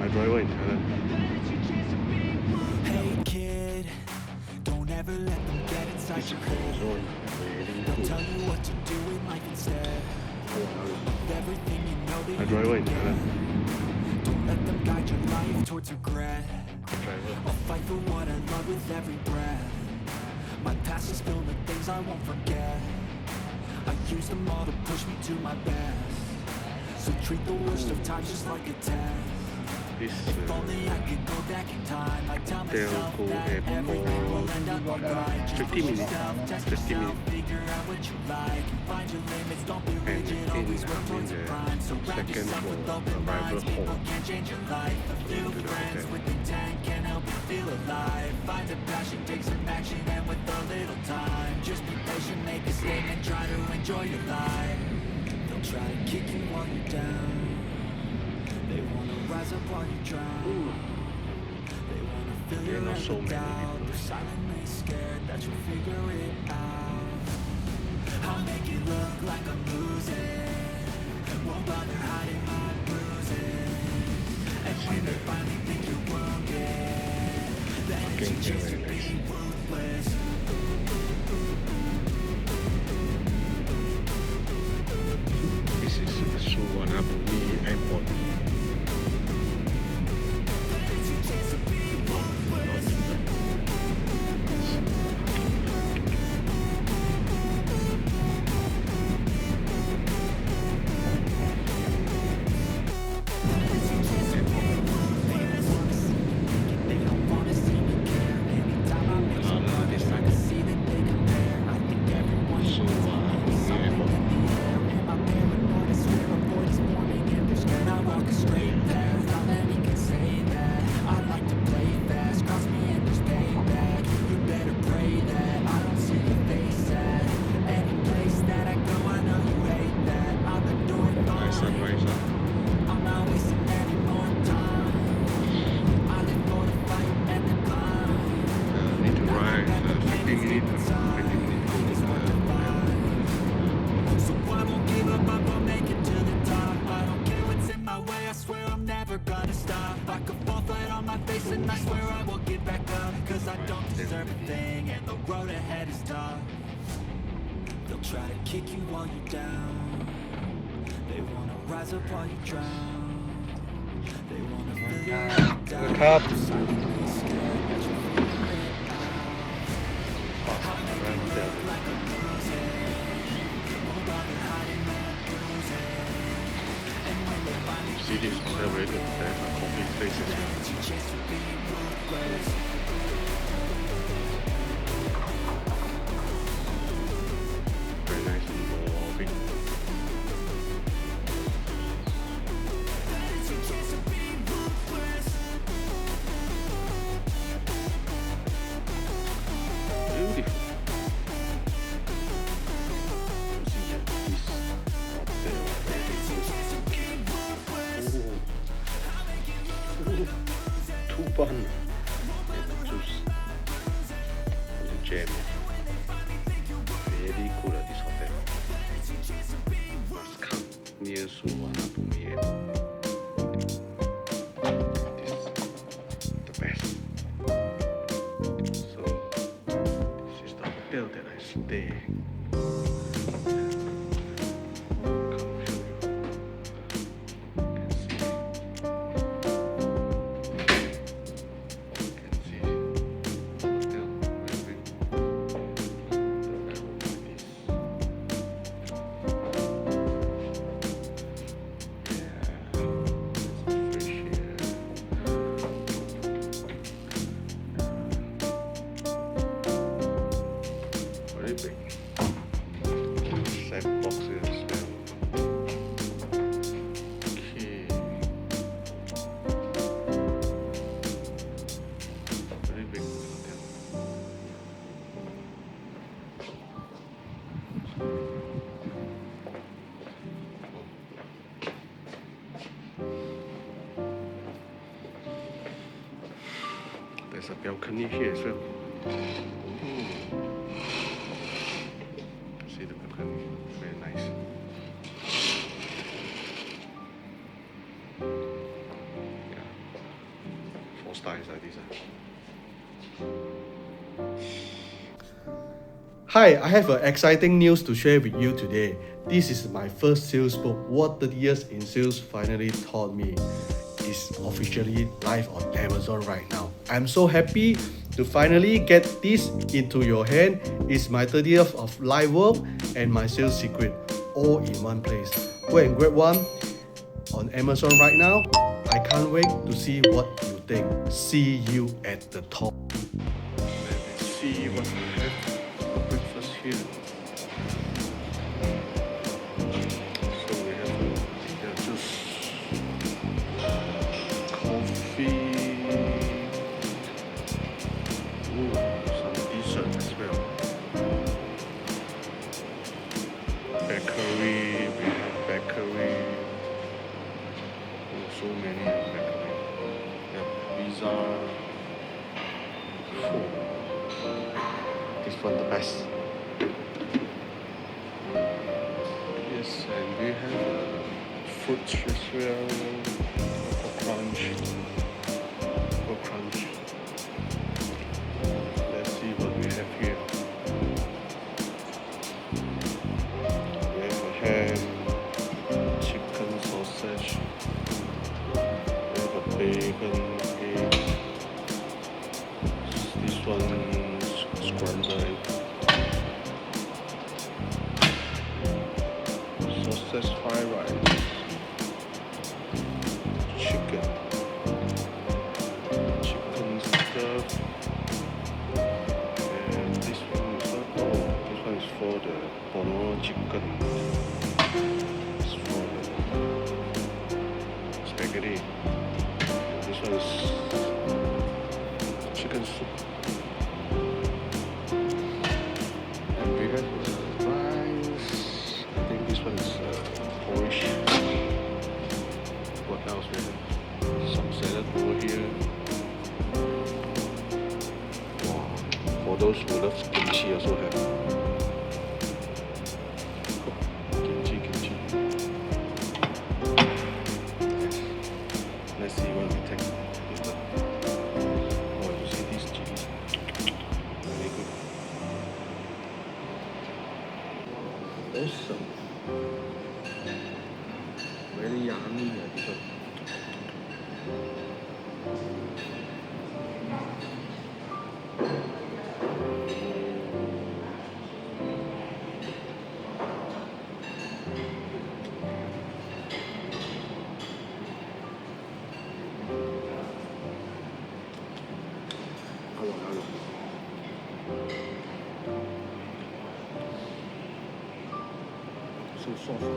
Thai driver in Thailand. Hey kid, don't ever let them get inside This your head. Croissant really They'll cool. tell you what to do in life instead of everything you know that Thai you driver in can Thailand. get. Don't let them guide your life towards regret. Driver. I'll fight for what I love with every breath. My past is filled with things I won't forget. I use them all to push me to my best. So treat the worst of times just like a test. This If only I could go back in time, I'd tell myself Telco that everything will end up alright. Just 50 push minutes. yourself, test 50 yourself, minutes. figure out what you like, and find your limits. Don't be And rigid, always work towards your prime. Surround second yourself floor, with open minds. arrival People hall. can change your life. A few Into the friends hotel. with intent can help you feel alive. Find a passion, take some action, and with a little time, just be patient, make a statement, try to enjoy your life. They'll try to kick you while you're down. They wanna rise up while you drown. They wanna fill There your are not head so with many doubt. people. They're silently scared that you'll figure it out. I'll make it look like I'm losing. Won't bother hiding my bruises. And when they finally think you're wounded, then it's your chance to be ruthless. This is Suvarnabhumi Airport. Need to ride 50 minutes. 50 minutes. So I won't give up, I will make it to the top. I don't care what's in my way, I swear I'm never gonna stop. I could fall flat on my face and I swear I will get back up. Cause I don't deserve a thing and the road ahead is tough. They'll try to kick you while you're down. They wanna rise up while you drown. They wanna fill your head down. ครับ Silently scared that you'll figure it out. I'll make it look like I'm losing. Won't bother hiding my bruises. And when they finally See this hotel very good. There's a coffee place as well. it's your chance to be ruthless. Very nice and involving. It's your chance to be ruthless. Beautiful. See here, this hotel very good. Two bun and juice and jam. Very good at this hotel. Must come near Suvarnabhumi Airport. This is the best. So this is the hotel that I stay. Come show you. Can see. Can see hotel very big. The level like this. Yeah, it's fresh air. Very big. Set boxes as well. Okay. Very big hotel. There's a balcony here as well. See the balcony, very nice. Yeah. style is like this. Hi, I have exciting news to share with you today. This is my first sales book. What 30 years in sales finally taught me is officially live on Amazon right now. I'm so happy to finally get this into your hand. It's my 30 years of live work and my sales secret all in one place. Go and grab one on Amazon right now. I can't wait to see what you think. See you at the top. Let's see what we have for breakfast here. So we have just coffee. Ooh, some dessert as well. Bakery, we have bakery. Oh, so many bakery. We have pizza. Oh, this one the best. Yes, and we have fruits as well. Cocoa crunch. Let's see what we have here. We have a ham, chicken sausage. We have a bacon, egg. This one scrambled egg. Sausage fried rice. Chicken stuff. And this one is for the bono chicken. It's for the spaghetti. This one is chicken soup. And we have rice. I think this one is porridge. What else we have? Some salad over here. Wow. For those who love kimchi also have. Kimchi. Let's see what we take. Oh, you see this chili? Very good. Awesome. Very yummy, this one. Hello. So soft.